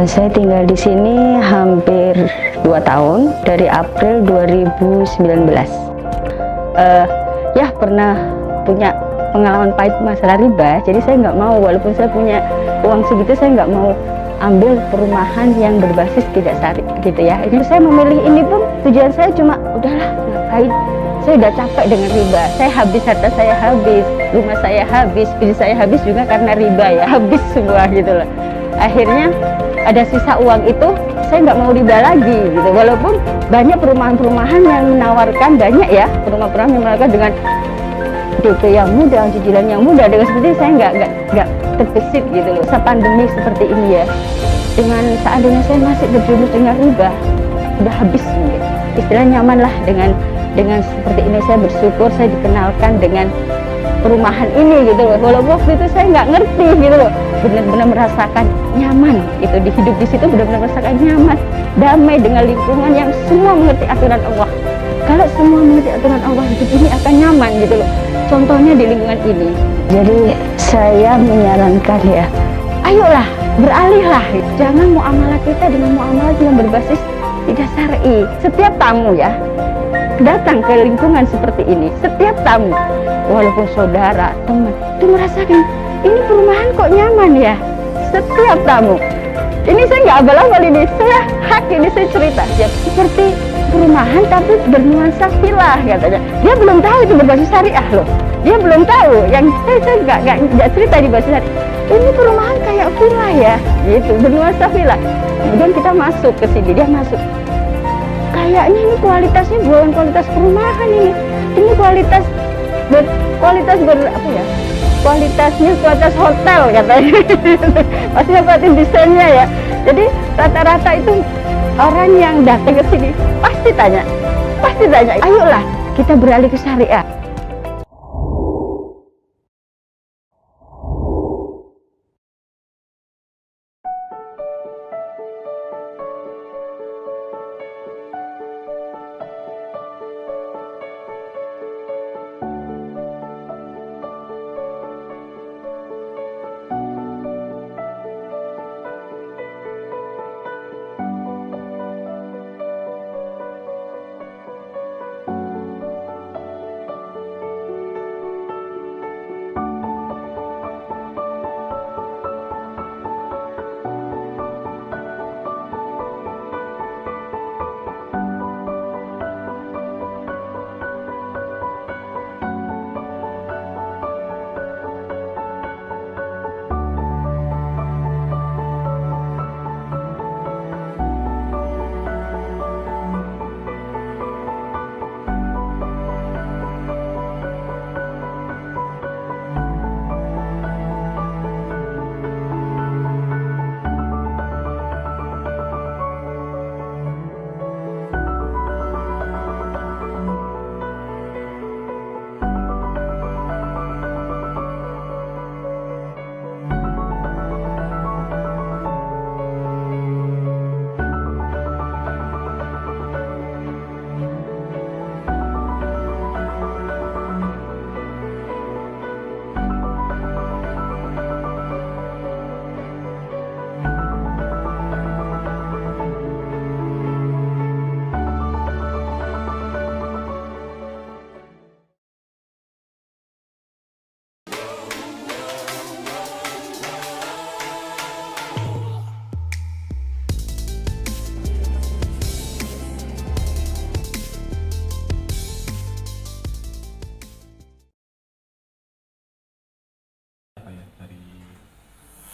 Saya tinggal di sini hampir 2 tahun, dari April 2019. Ya pernah punya pengalaman pahit masalah riba, jadi saya nggak mau, walaupun saya punya uang segitu, saya nggak mau ambil perumahan yang berbasis tidak syari gitu ya. Ini saya memilih ini pun tujuan saya cuma udahlah ngapain, saya udah capek dengan riba, saya habis, harta saya habis, rumah saya habis, bisnis saya habis juga karena riba ya, habis semua gitu loh. Akhirnya ada sisa uang itu, saya nggak mau riba lagi gitu, walaupun banyak perumahan-perumahan yang menawarkan, banyak ya perumahan-perumahan yang menawarkan dengan DP yang mudah, cicilan yang mudah, dengan seperti itu saya nggak terbesit gitu loh. Saat pandemi seperti ini ya, dengan seandainya saya masih berjumlah dengan riba, udah habis gitu. Istilahnya nyaman lah dengan seperti ini. Saya bersyukur saya dikenalkan dengan perumahan ini gitu loh, walaupun waktu itu saya nggak ngerti gitu loh, benar-benar merasakan nyaman gitu, di hidup di situ benar-benar merasakan nyaman, damai dengan lingkungan yang semua mengerti aturan Allah. Kalau semua mengerti aturan Allah, hidup ini akan nyaman gitu loh. Contohnya di lingkungan ini. Jadi saya menyarankan ya, ayolah beralihlah, jangan muamalah kita dengan muamalah yang berbasis tidak syar'i. Setiap tamu ya datang ke lingkungan seperti ini, setiap tamu, walaupun saudara, teman, itu merasakan ini perumahan kok nyaman ya. Setiap tamu, ini saya nggak abal-abal, ini saya hak, ini saya cerita ya, seperti perumahan tapi bernuansa villa katanya. Dia belum tahu itu berbasis syariah loh, dia belum tahu. Yang saya nggak cerita di basis syariah, ini perumahan kayak villa ya gitu, bernuansa villa. Kemudian kita masuk ke sini, dia masuk, kayaknya ini kualitasnya bukan kualitas perumahan, ini kualitas apa ya, kualitas hotel katanya. Maksudnya kualitas desainnya ya. Jadi rata-rata itu orang yang datang ke sini pasti tanya, ayolah kita beralih ke syariah.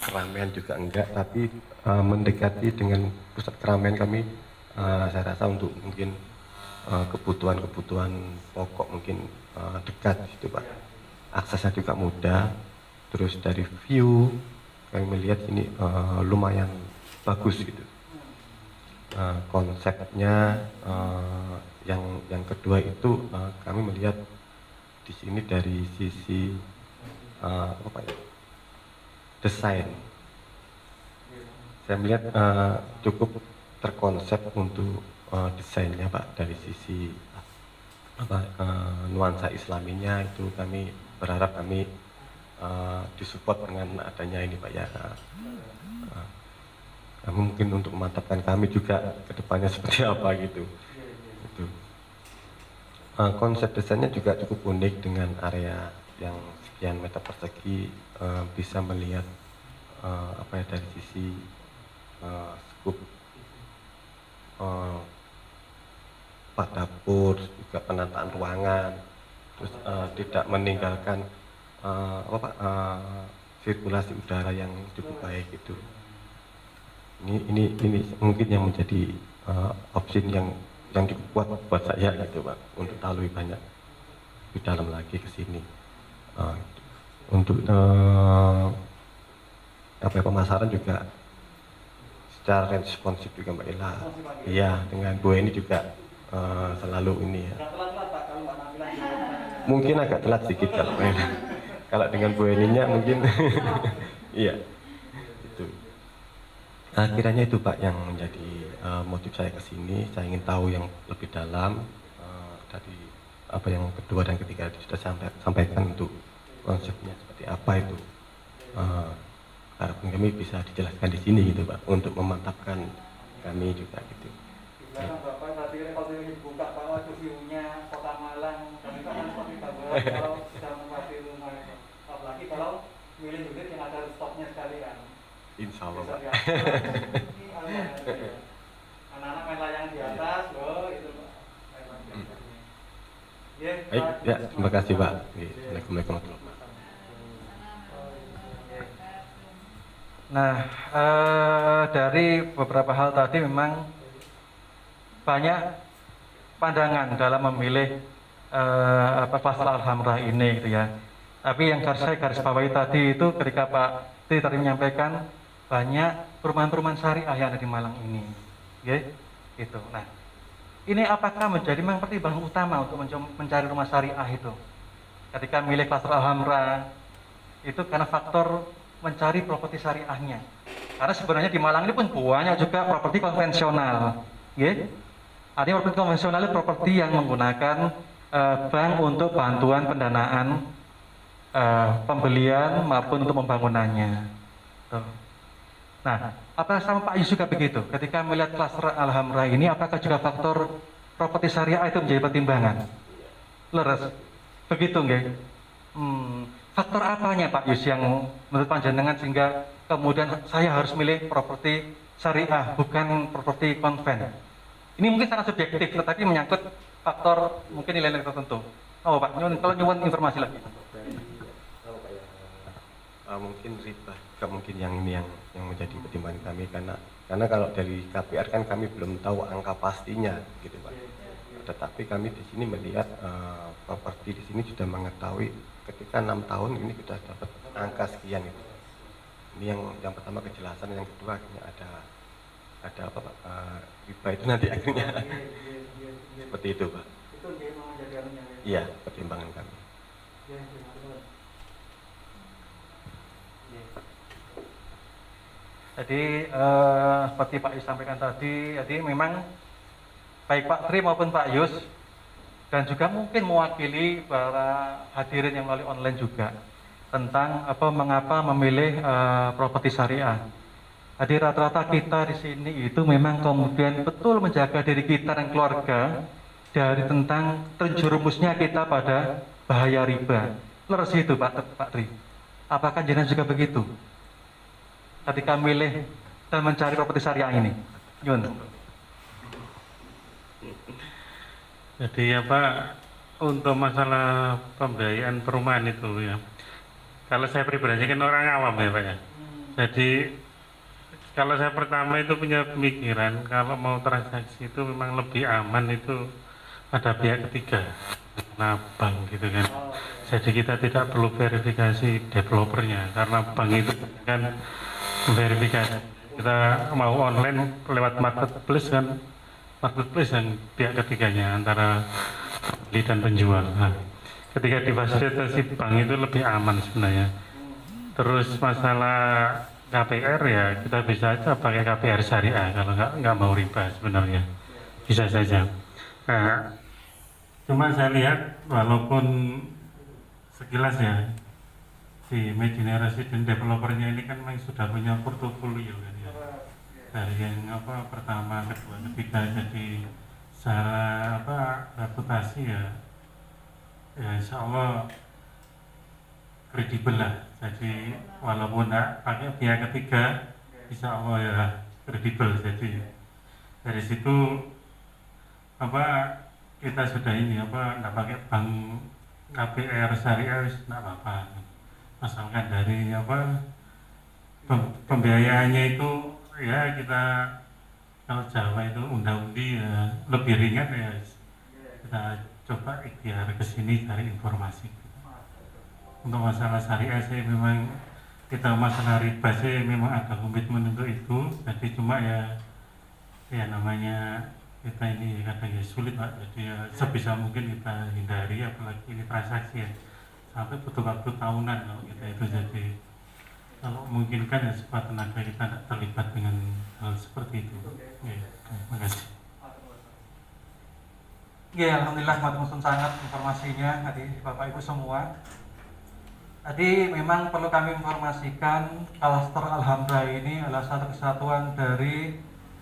Keramaian juga enggak, tapi mendekati dengan pusat keramaian kami, saya rasa untuk mungkin kebutuhan-kebutuhan pokok mungkin dekat gitu Pak. Aksesnya juga mudah, terus dari view kami melihat ini lumayan bagus gitu. Konsepnya yang kedua itu kami melihat di sini dari sisi apa ya, desain. Saya melihat cukup terkonsep untuk desainnya Pak, dari sisi nuansa islaminya itu kami berharap kami disupport dengan adanya ini Pak ya. mungkin untuk memantapkan kami juga ke depannya seperti apa gitu. Itu. Konsep desainnya juga cukup unik dengan area yang sekian meter persegi, bisa melihat apa ya, dari sisi skup pak dapur, juga penataan ruangan, terus tidak meninggalkan sirkulasi udara yang cukup baik itu. Ini mungkin yang menjadi opsi yang cukup kuat buat saya gitu Pak, untuk tahu lebih banyak di dalam lagi ke sini. Untuk apa ya, pemasaran juga secara responsif juga Mbak Ila. Iya, dengan Bu ini juga selalu ini ya. Mungkin agak telat sedikit kalau Mbak Ila. Kalau dengan Bu Eninya mungkin iya. Itu. Kiranya itu Pak yang menjadi motif saya ke sini. Saya ingin tahu yang lebih dalam dari apa yang kedua dan ketiga sudah sampaikan untuk konsepnya seperti apa itu. Harapan kami bisa dijelaskan di sini gitu Pak, untuk memantapkan kami juga gitu. Bapak tadi kalau dibuka Pak view-nya Kota Malang, kami kan seperti kalau sudah menempati rumah itu. Apalagi kalau milih unit yang ada stopnya sekalian. Insya Allah Pak. Anak-anak main layangan di atas, loh itu Pak. Baik, ya terima kasih Pak. Assalamualaikum warahmatullahi wabarakatuh. Nah, dari beberapa hal tadi memang banyak pandangan dalam memilih klaster Alhamra ini gitu ya. Tapi yang saya garis bawahi tadi itu ketika Pak Tri tadi menyampaikan banyak perumahan-perumahan syariah yang ada di Malang ini, ya, gitu. Nah, ini apakah menjadi memang pertimbangan utama untuk mencari rumah syariah itu? Ketika milih klaster Alhamra itu karena faktor mencari properti syariahnya. Karena sebenarnya di Malang ini pun banyak juga properti konvensional, ya. Artinya properti konvensional itu properti yang menggunakan bank untuk bantuan pendanaan pembelian maupun untuk pembangunannya. Tuh. Nah, apakah sama Pak Yus juga begitu? Ketika melihat klaster Alhamra ini, apakah juga faktor properti syariah itu menjadi pertimbangan? Leres, begitu nggak? Faktor apanya Pak Yus yang menurut panjenengan sehingga kemudian saya harus milih properti syariah bukan properti konven? Ini mungkin sangat subjektif, tetapi menyangkut faktor mungkin nilai-nilai tertentu. Oh Pak, kalau nyuwun informasi lagi. Mungkin riba, juga mungkin yang ini yang menjadi pertimbangan kami, karena kalau dari KPR kan kami belum tahu angka pastinya gitu Pak. Tetapi kami di sini melihat properti di sini sudah mengetahui ketika 6 tahun ini sudah dapat angka sekian itu. Ini yang pertama kejelasan, yang kedua akhirnya ada apa Pak, riba itu nanti akhirnya seperti itu Pak. Itu dia mau menjadi Iya, pertimbangan kami. Jadi seperti Pak Yus sampaikan tadi, jadi memang baik Pak Tri maupun Pak Yus dan juga mungkin mewakili para hadirin yang melalui online juga tentang mengapa memilih properti syariah. Jadi rata-rata kita di sini itu memang kemudian betul menjaga diri kita dan keluarga dari tentang terjerumusnya kita pada bahaya riba. Leres itu Pak Tri. Apakah jenengan juga begitu? Ketika milih dan mencari properti syariah ini, Yun. Jadi ya Pak, untuk masalah pembiayaan perumahan itu ya, kalau saya pribadi kan orang awam ya Pak ya. Jadi kalau saya pertama itu punya pemikiran kalau mau transaksi itu memang lebih aman itu ada pihak ketiga, nah bank gitu kan. Jadi kita tidak perlu verifikasi developernya karena bank itu kan verifikasi. Kita mau online lewat marketplace kan, marketplace dan pihak ketiganya antara beli dan penjual. Nah, ketika difasilitasi bank itu lebih aman sebenarnya. Terus masalah KPR ya kita bisa aja pakai KPR syariah kalau nggak mau riba sebenarnya bisa saja. Nah, cuma saya lihat walaupun sekilas ya si Medina Resident developernya ini kan memang sudah punya portofolio kan ya. dari yang pertama, kedua, ketiga. Jadi secara reputasi ya insya Allah kredibel lah. Jadi walaupun nggak pakai pihak ketiga, insya Allah ya kredibel. Jadi dari situ kita sudah ini nggak pakai bank KPR syariah nggak apa-apa, asalkan dari pembiayaannya itu ya kita, kalau Jawa itu undang-undi ya lebih ringan ya, kita coba ikhtiar ke sini cari informasi. Untuk masalah syariah sih memang kita, masalah riba sih memang ada komitmen untuk itu. Jadi cuma ya namanya kita ini kadang ya sulit Pak. Jadi ya sebisa mungkin kita hindari, apalagi ini transaksi ya sampai butuh waktu tahunan kalau kita itu. Jadi kalau memungkinkan ya sekuat tenaga kita tidak terlibat dengan hal seperti itu. Ya, terima kasih. Ya, alhamdulillah matur sangat informasinya tadi Bapak Ibu semua. Tadi memang perlu kami informasikan klaster Alhamra ini adalah satu kesatuan dari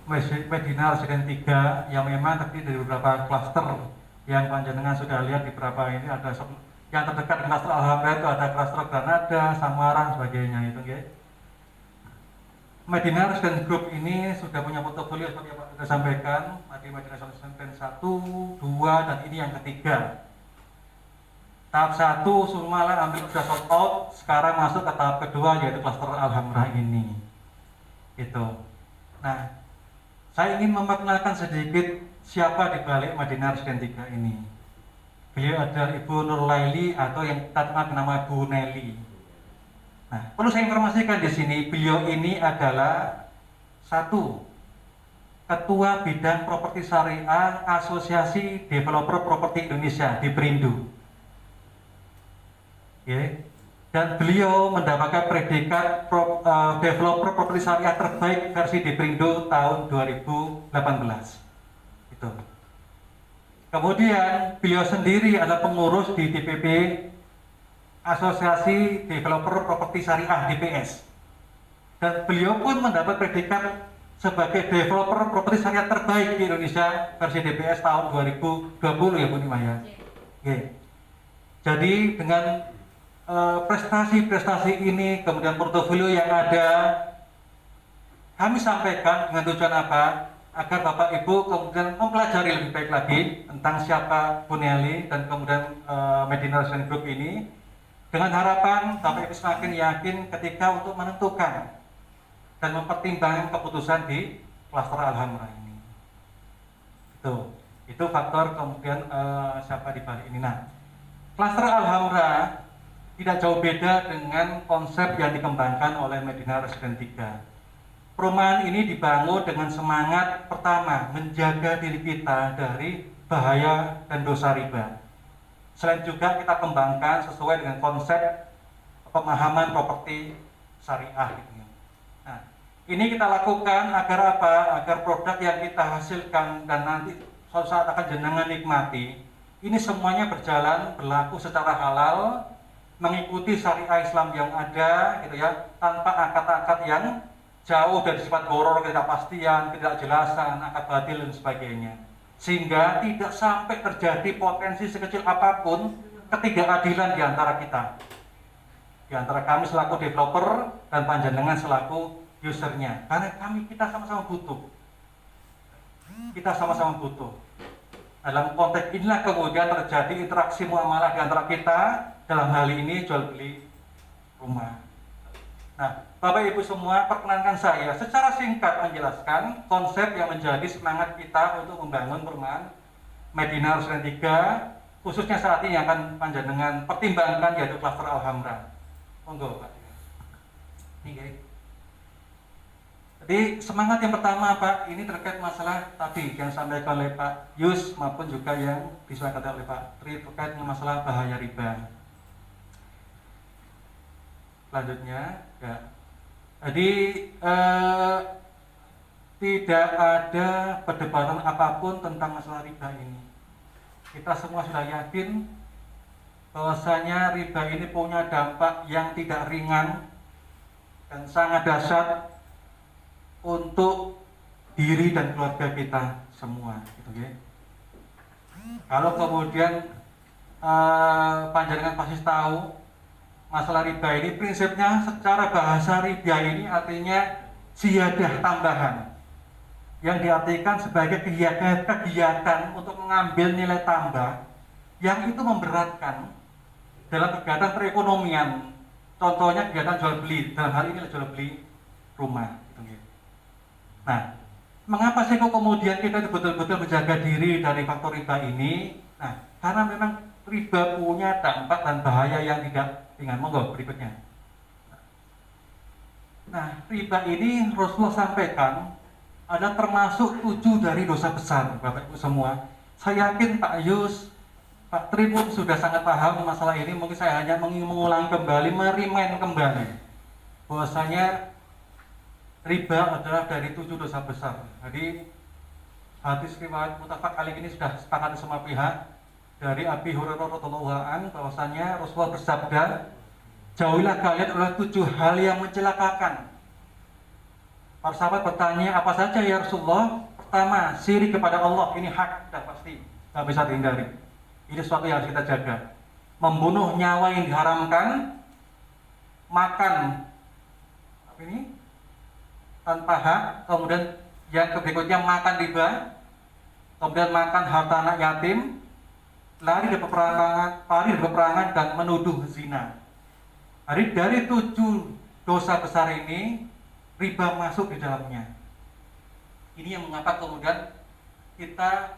Medina Residen 3 yang memang terdiri dari beberapa klaster yang panjenengan sudah lihat di beberapa ini. Ada yang terdekat dengan klaster Alhamra itu ada klaster Granada, Samarang, sebagainya itu ya. Medina Residen Group ini sudah punya portofolio seperti yang Pak sudah sampaikan. Tadi Medina Residen 1, 2, dan ini yang ketiga. Tahap 1 semua hampir sudah sold out. Sekarang masuk ke tahap kedua yaitu klaster Alhamra ini. Itu. Nah, saya ingin memperkenalkan sedikit siapa di balik Medina Residen 3 ini. Beliau adalah Ibu Nurlaili atau yang kita kenal dengan nama Bu Nelly. Nah, perlu saya informasikan di sini, beliau ini adalah satu Ketua Bidang Properti Syariah Asosiasi Developer Properti Indonesia di Perindo. Okay. Dan beliau mendapatkan predikat developer properti syariah terbaik versi di Perindo tahun 2018. Itu. Kemudian beliau sendiri adalah pengurus di DPP Asosiasi Developer Properti Syariah DPS. Dan beliau pun mendapat predikat sebagai developer properti syariah terbaik di Indonesia versi DPS tahun 2020 ya Bu Nimaya. Okay. Jadi dengan prestasi-prestasi ini, kemudian portofolio yang ada, kami sampaikan dengan tujuan apa? Agar Bapak Ibu kemudian mempelajari lebih baik lagi tentang siapa Bu Nelly dan kemudian Medina Residen Group ini, dengan harapan Bapak Ibu semakin yakin ketika untuk menentukan dan mempertimbangkan keputusan di klaster Alhamra ini. Itu faktor kemudian siapa di balik ini. Nah, klaster Alhamra tidak jauh beda dengan konsep yang dikembangkan oleh Medina Residen 3. Perumahan ini dibangun dengan semangat pertama, menjaga diri kita dari bahaya dan dosa riba. Selain juga kita kembangkan sesuai dengan konsep pemahaman properti syariah. Nah, ini kita lakukan agar apa? Agar produk yang kita hasilkan dan nanti suatu saat akan jenengan nikmati, ini semuanya berlaku secara halal, mengikuti syariah Islam yang ada gitu ya, tanpa akad-akad yang jauh dari sifat gharar, ketidakpastian, ketidakjelasan, akad batil dan sebagainya, sehingga tidak sampai terjadi potensi sekecil apapun ketidakadilan di antara kita, di antara kami selaku developer dan panjenengan selaku usernya, karena kita sama-sama butuh. Dalam konteks inilah kemudian terjadi interaksi muamalah di antara kita, dalam hal ini jual beli rumah. Nah, Bapak Ibu semua, perkenankan saya secara singkat menjelaskan konsep yang menjadi semangat kita untuk membangun perumahan Medina Residen 3, khususnya saat ini yang akan panjenengan pertimbangkan, yaitu klaster Alhamra. Monggo Pak. Jadi semangat yang pertama Pak, ini terkait masalah tadi yang disampaikan oleh Pak Yus maupun juga yang disampaikan oleh Pak Tri terkait dengan masalah bahaya riba. Selanjutnya, ya. Jadi tidak ada perdebatan apapun tentang masalah riba ini. Kita semua sudah yakin bahwasanya riba ini punya dampak yang tidak ringan dan sangat dahsyat untuk diri dan keluarga kita semua, gitu ya. Kalau kemudian panjenengan pasti tahu masalah riba ini, prinsipnya secara bahasa riba ini artinya ziyadah, tambahan, yang diartikan sebagai kegiatan untuk mengambil nilai tambah yang itu memberatkan dalam kegiatan perekonomian. Contohnya kegiatan jual beli, dalam hal ini jual beli rumah, gitu ya. Nah, mengapa sih kok kemudian kita betul-betul menjaga diri dari faktor riba ini? Nah, karena memang riba punya dampak dan bahaya yang tidak ringan. Monggo berikutnya. Nah, riba ini Rasulullah sampaikan ada termasuk 7 dari dosa besar, Bapak Ibu semua. Saya yakin Pak Yus, Pak Tribun sudah sangat paham masalah ini. Mungkin saya hanya mengulang kembali, merimain kembali bahwasanya riba adalah dari 7 dosa besar. Jadi hadis riwayat muttafaq kali ini sudah sepakat semua pihak dari Abi Hurairah radhiyallahu anhu bahwasanya Rasulullah bersabda, jauhilah kalian oleh 7 hal yang mencelakakan. Para sahabat bertanya, apa saja ya Rasulullah? Pertama, syirik kepada Allah, ini hak, sudah pasti, tidak bisa dihindari. Ini sesuatu yang harus kita jaga. Membunuh nyawa yang diharamkan, makan apa ini? Tanpa hak, kemudian yang berikutnya makan riba, kemudian makan harta anak yatim, lari dari peperangan dan menuduh zina. Dari 7 dosa besar ini, riba masuk di dalamnya. Ini yang mengapa kemudian kita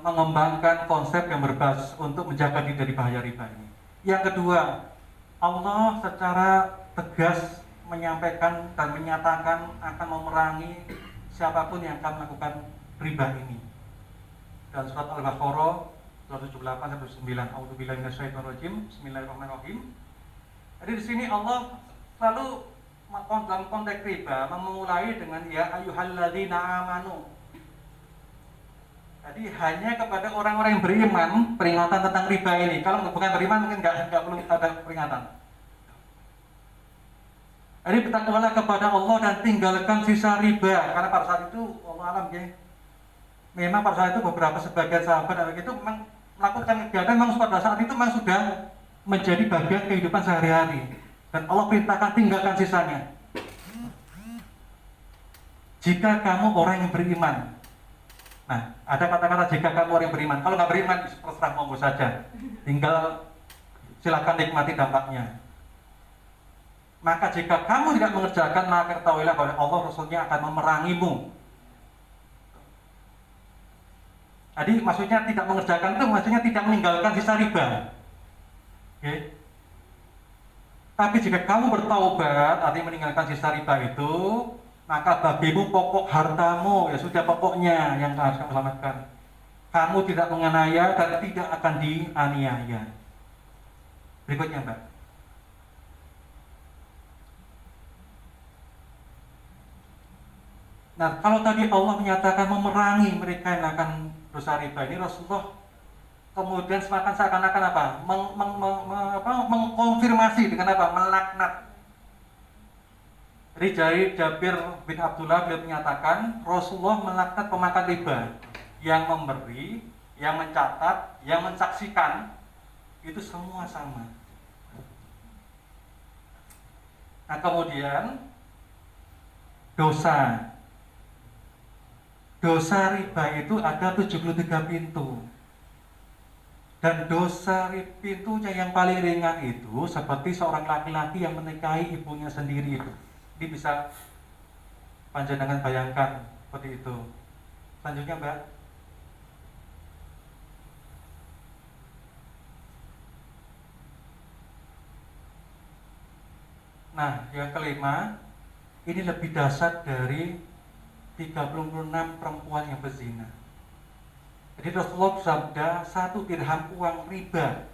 mengembangkan konsep yang berbasis untuk menjaga diri dari bahaya riba ini. Yang kedua, Allah secara tegas menyampaikan dan menyatakan akan memerangi siapapun yang akan melakukan riba ini. Dan surat Al-Baqarah 278-9, A'udzubillahi minasyaitonirrajim, Bismillahirrahmanirrahim. Jadi di sini Allah selalu dalam konteks riba memulai dengan ya ayyuhalladzina amanu. Jadi hanya kepada orang-orang yang beriman peringatan tentang riba ini. Kalau bukan beriman mungkin nggak perlu ada peringatan. Jadi bertakwalah kepada Allah dan tinggalkan sisa riba. Karena pada saat itu Allah alam ya, memang pada saat itu beberapa sebagian sahabat dan itu memang melakukan kegiatan memang pada saat itu memang sudah menjadi bagian kehidupan sehari-hari. Dan Allah perintahkan tinggalkan sisanya. Jika kamu orang yang beriman. Nah, ada kata-kata jika kamu orang yang beriman. Kalau nggak beriman, terserah monggo saja. Tinggal silakan nikmati dampaknya. Maka jika kamu tidak mengerjakan, maka ketahuilah bahwa Allah Rasulnya akan memerangimu. Jadi maksudnya tidak mengerjakan itu maksudnya tidak meninggalkan sisa riba. Okay. Tapi jika kamu bertaubat, artinya meninggalkan sisa riba itu, maka bagimu pokok hartamu, ya sudah pokoknya yang harus kamu selamatkan. Kamu tidak menganiaya dan tidak akan dianiaya. Berikutnya, Mbak. Nah, kalau tadi Allah menyatakan memerangi mereka yang akan dosa riba ini, Rasulullah kemudian semakin seakan-akan apa? Mengkonfirmasi dengan apa? Melaknat. Jadi Jabir bin Abdullah beliau menyatakan Rasulullah melaknat pemakan riba yang memberi, yang mencatat, yang mensaksikan itu semua sama. Nah, kemudian dosa riba itu ada 73 pintu. Dan dosa pintunya yang paling ringan itu seperti seorang laki-laki yang menikahi ibunya sendiri itu. Ini bisa panjenengan bayangkan seperti itu. Selanjutnya, Mbak. Nah, yang kelima, ini lebih dahsyat dari 36 perempuan yang berzina. Jadi Rasulullah bersabda 1 dirham uang riba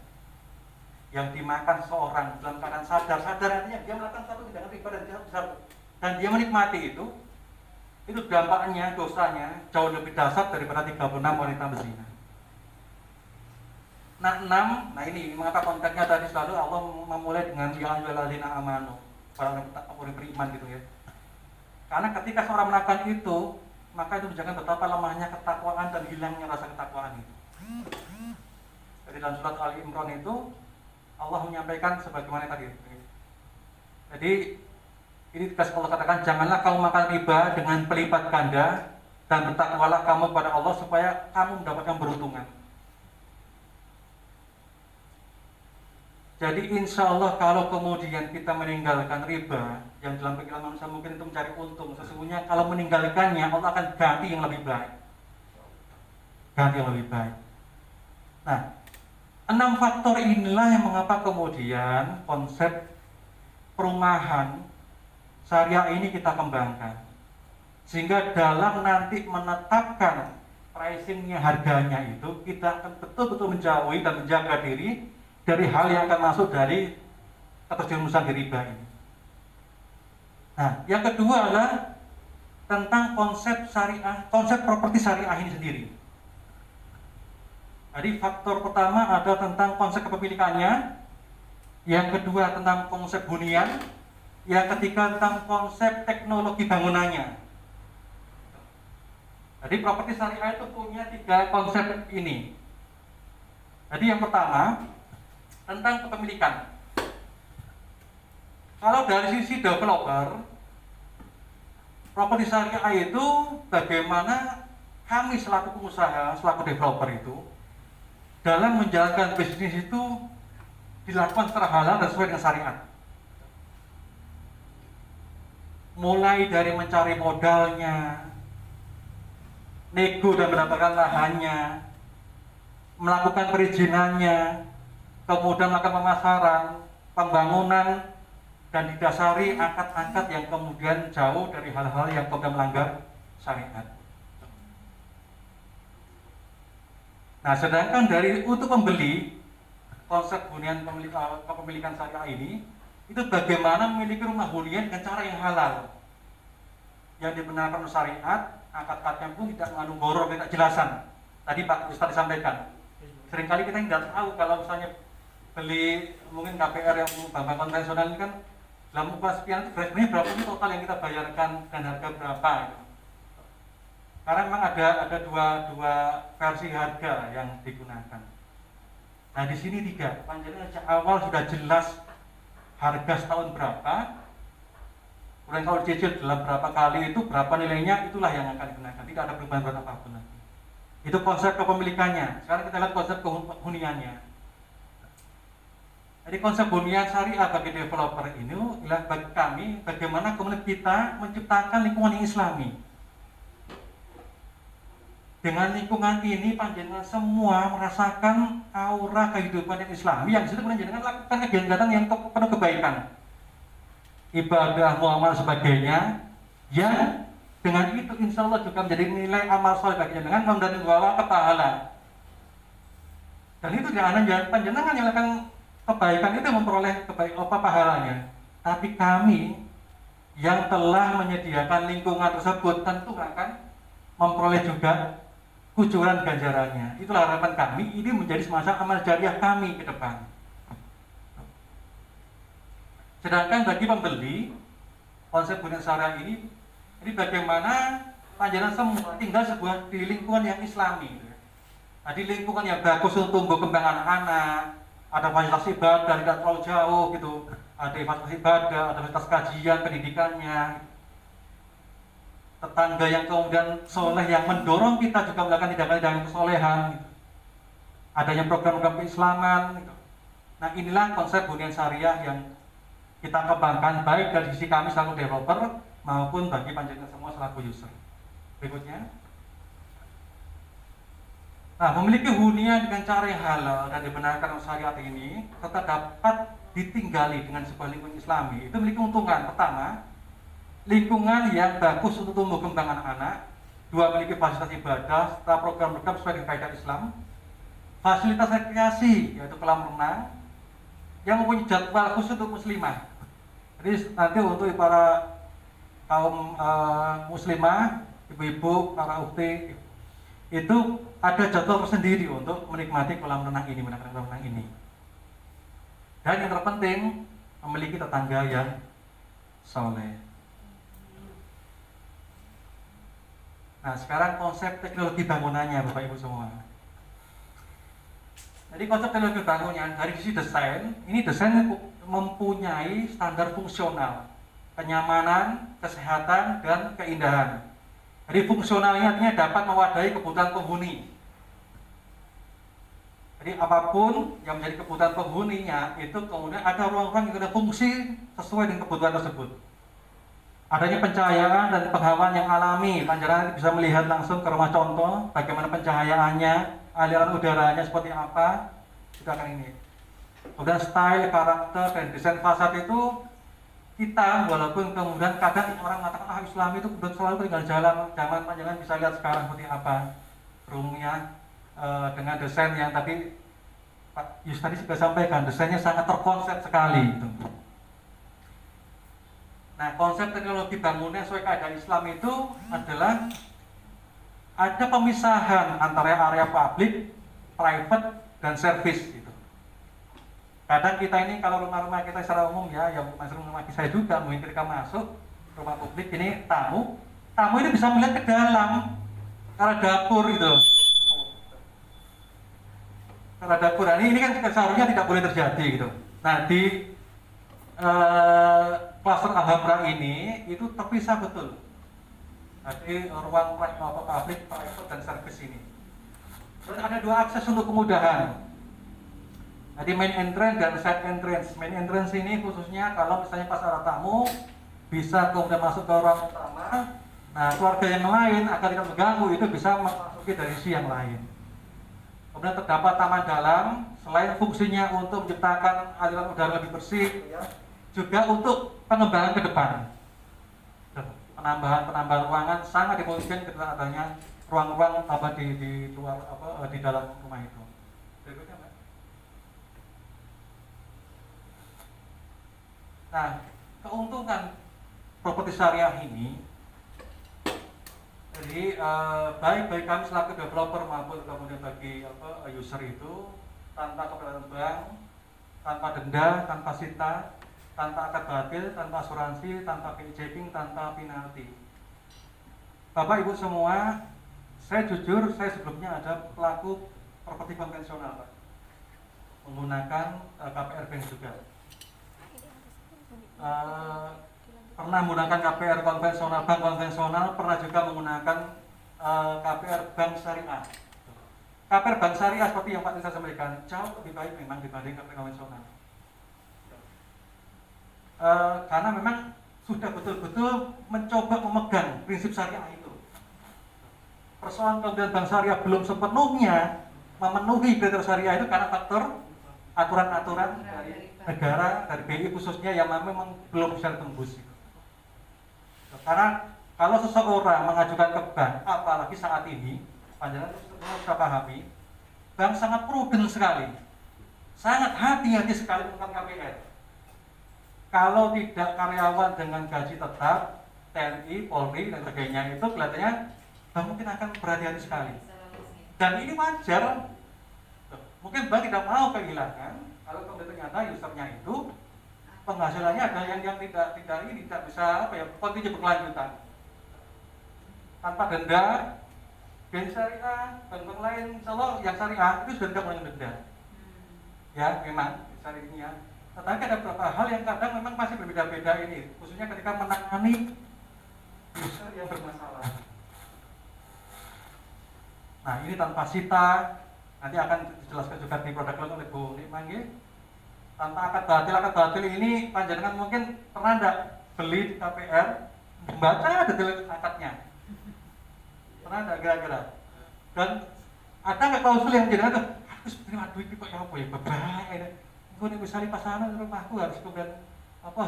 yang dimakan seorang dalam keadaan sadar artinya dia melakukan satu tindakan riba dan dia menikmati itu dampaknya, dosanya jauh lebih dahsyat daripada 36 wanita berzina. Nah, 6, nah ini mengapa konteksnya tadi selalu Allah memulai dengan ya ayyuhalladzina amanu, orang beriman gitu ya. Karena ketika seorang melakukan itu, maka itu menunjukkan betapa lemahnya ketakwaan dan hilangnya rasa ketakwaan itu. Jadi dalam surat Ali Imran itu Allah menyampaikan sebagaimana tadi. Jadi ini tegas Allah katakan, janganlah kamu makan riba dengan pelipat ganda dan bertakwalah kamu kepada Allah supaya kamu mendapatkan beruntungan. Jadi insya Allah kalau kemudian kita meninggalkan riba, yang dalam pikiran manusia mungkin itu mencari untung, sesungguhnya kalau meninggalkannya Allah akan ganti yang lebih baik. Ganti yang lebih baik. Nah, 6 faktor inilah yang mengapa kemudian konsep perumahan syariah ini kita kembangkan. Sehingga dalam nanti menetapkan pricingnya, harganya itu, kita akan betul-betul menjauhi dan menjaga diri dari hal yang akan masuk dari keterjerumusan di riba ini. Nah, yang kedua adalah tentang konsep syariah, konsep properti syariah ini sendiri. Jadi faktor pertama adalah tentang konsep kepemilikannya, yang kedua tentang konsep hunian, yang ketiga tentang konsep teknologi bangunannya. Jadi properti syariah itu punya 3 konsep ini. Jadi yang pertama tentang kepemilikan. Kalau dari sisi developer, properti syariah itu bagaimana kami selaku pengusaha, selaku developer itu dalam menjalankan bisnis itu dilakukan secara halal dan sesuai dengan syariat. Mulai dari mencari modalnya, nego dan mendapatkan lahannya, melakukan perizinannya, kemudian melakukan pemasaran, pembangunan, dan didasari akad-akad yang kemudian jauh dari hal-hal yang kemudian melanggar syariat. Nah, sedangkan dari untuk pembeli, konsep hunian kepemilikan syariah ini, itu bagaimana memiliki rumah hunian dengan cara yang halal, yang dibenarkan oleh syariat, akad-akadnya pun tidak mengandung gharar, tidak jelasan. Tadi Pak Ustadz disampaikan, seringkali kita tidak tahu kalau misalnya beli mungkin KPR yang bank konvensional ini kan dalam upah sekian itu sebenarnya berapa sih total yang kita bayarkan dan harga berapa gitu. Karena memang ada dua versi harga yang digunakan. Nah di sini 3, panjangnya sejak awal sudah jelas harga setahun berapa, kemudian kalau dicicil dalam berapa kali itu berapa nilainya, itulah yang akan digunakan, tidak ada perubahan apapun lagi. Itu konsep kepemilikannya. Sekarang kita lihat konsep kehuniannya. Jadi konsep hunian syariah bagi developer ini adalah bagi kami bagaimana kemudian kita menciptakan lingkungan yang islami. Dengan lingkungan ini panjenengan semua merasakan aura kehidupan yang islami yang disitu panjenengan lakukan kegiatan yang penuh kebaikan, ibadah, muamalah sebagainya, yang dengan itu insya Allah juga menjadi nilai amal soleh bagi panjenengan dan membawa ke pahala. Dan itu jangan panjenengan yang akan kebaikan itu memperoleh pahalanya, tapi kami yang telah menyediakan lingkungan tersebut tentu akan memperoleh juga kucuran ganjarannya. Itulah harapan kami, ini menjadi semacam amal jariah kami ke depan. Sedangkan bagi pembeli, konsep hunian syariah ini bagaimana panjenengan semua tinggal di lingkungan yang islami. Nah, di lingkungan yang bagus untuk tumbuh kembang anak-anak, ada fasilitas ibadah tidak terlalu jauh gitu, ada fasilitas ibadah, ada fasilitas kajian, pendidikannya, tetangga yang kemudian soleh yang mendorong kita juga melakukan tindakan-tindakan kesolehan gitu. Adanya program-program keislaman gitu. Nah inilah konsep hunian syariah yang kita kembangkan baik dari sisi kami selaku developer maupun bagi panjenengan semua selaku user. Berikutnya, nah, memiliki hunian dengan cara yang halal dan dibenarkan oleh syariat ini serta dapat ditinggali dengan sebuah lingkungan islami itu memiliki keuntungan. Pertama, lingkungan yang bagus untuk tumbuh kembang anak-anak. 2, memiliki fasilitas ibadah serta program-program sesuai dengan kaidah Islam. Fasilitas rekreasi yaitu kolam renang yang mempunyai jadwal khusus untuk muslimah. Jadi nanti untuk para kaum muslimah, ibu-ibu, para ukti itu ada jadwal tersendiri untuk menikmati kolam renang ini, menikmati kolam renang ini. Dan yang terpenting, memiliki tetangga yang soleh. Nah, sekarang konsep teknologi bangunannya Bapak Ibu semua. Jadi konsep teknologi bangunan dari sisi desain, ini desain mempunyai standar fungsional, kenyamanan, kesehatan, dan keindahan. Jadi fungsionalnya artinya dapat mewadahi kebutuhan penghuni. Jadi apapun yang menjadi kebutuhan penghuninya itu kemudian ada ruang-ruang yang ada fungsi sesuai dengan kebutuhan tersebut. Adanya pencahayaan dan penghawaan yang alami, panjenengan bisa melihat langsung ke rumah contoh bagaimana pencahayaannya, aliran udaranya seperti apa, kita akan ini. Kemudian style, karakter, dan desain fasad itu kita walaupun kemudian kadang orang mengatakan Islam itu kemudian selalu tinggal zaman panjenengan bisa lihat sekarang seperti apa roomnya dengan desain yang tadi Pak Yus tadi sudah sampaikan, desainnya sangat terkonsep sekali itu. Nah, konsep teknologi bangunan sesuai kaidah Islam itu adalah ada pemisahan antara area publik, private, dan service gitu. Kadang kita ini kalau rumah-rumah kita secara umum ya, yang masuk rumah saya juga, mungkin ketika masuk rumah publik ini tamu ini bisa melihat ke dalam arah dapur gitu. Arah dapur, nah, ini kan seharusnya tidak boleh terjadi gitu. Nah di klaster Alhambra ini itu terpisah betul. Jadi ruang publik, private, dan service ini. Terus ada dua akses untuk kemudahan. Jadi main entrance dan side entrance. Main entrance ini khususnya kalau misalnya pas ada tamu bisa kemudian masuk ke ruang utama. Nah, keluarga yang lain agar tidak mengganggu itu bisa memasuki dari sisi yang lain. Kemudian terdapat taman dalam, selain fungsinya untuk menciptakan aliran udara lebih bersih, juga untuk pengembangan ke depan. Penambahan ruangan sangat dimungkinkan ketika adanya ruang-ruang tambah di luar di dalam rumah itu. Berikutnya, Mbak. Nah, keuntungan properti syariah ini, jadi baik bagi kami selaku developer maupun kemudian bagi user itu tanpa keberatan bank, tanpa denda, tanpa sita, tanpa akad batil, tanpa asuransi, tanpa fee checking, tanpa penalti. Bapak Ibu semua, saya jujur, saya sebelumnya ada pelaku properti konvensional, Pak, menggunakan KPR Bank juga. Pernah menggunakan KPR konvensional, bank konvensional, pernah juga menggunakan KPR Bank Syariah. KPR Bank Syariah seperti yang Pak Tisa sampaikan jauh lebih baik memang dibanding KPR konvensional. Karena memang sudah betul-betul mencoba memegang prinsip syariah itu. Persoalan kemudian bank syariah belum sepenuhnya memenuhi kriteria syariah itu karena faktor aturan-aturan dari negara, dari BI khususnya yang memang belum bisa ditembus. Karena kalau seseorang mengajukan ke bank, apalagi saat ini, panjenengan sudah pahami, bank sangat prudent sekali, sangat hati-hati sekali tentang KPR. Kalau tidak karyawan dengan gaji tetap, TNI, Polri, dan sebagainya itu kelihatannya bank mungkin akan berhati-hati sekali. Dan ini wajar. Mungkin bank tidak mau kehilangan kalau kemudian ternyata usernya itu penghasilannya ada yang tidak bisa kontinu berkelanjutan. Tanpa denda, bank syariah, bank lain, insya Allah yang syariah itu sudah tidak punya denda. Ya, memang syariah ini ya. Tetapi ada beberapa hal yang kadang memang masih berbeda-beda ini, khususnya ketika menangani user yang bermasalah. Nah, ini tanpa sita, nanti akan dijelaskan juga di produk lain oleh Bu Nikman. Tanpa akad batil ini panjenengan mungkin pernah enggak beli di KPR, membaca detail akadnya. Pernah enggak kira-kira? Dan ada nggak klausul yang jenengan tuh, harus terima duit kok ya apa ya, berbahaya ini. Gue misalnya pasangan rumahku harus kemudian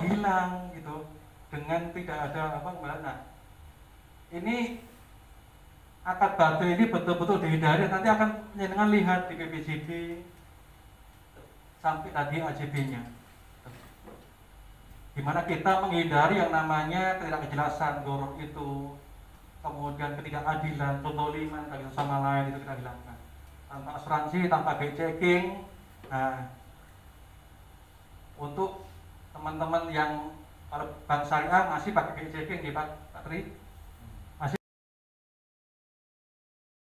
hilang gitu dengan tidak ada nah, ini akad batil ini betul-betul dihindari. Nanti akan jenengan lihat di PPJB sampai tadi AJB-nya, dimana kita menghindari yang namanya ketidakjelasan, gorok itu, kemudian ketidakadilan, pemboliman dari sama lain itu kita hilangkan tanpa asuransi, tanpa fee checking. Nah, untuk teman-teman yang kalau bank syariah masih pakai fee checking, Pak Tri,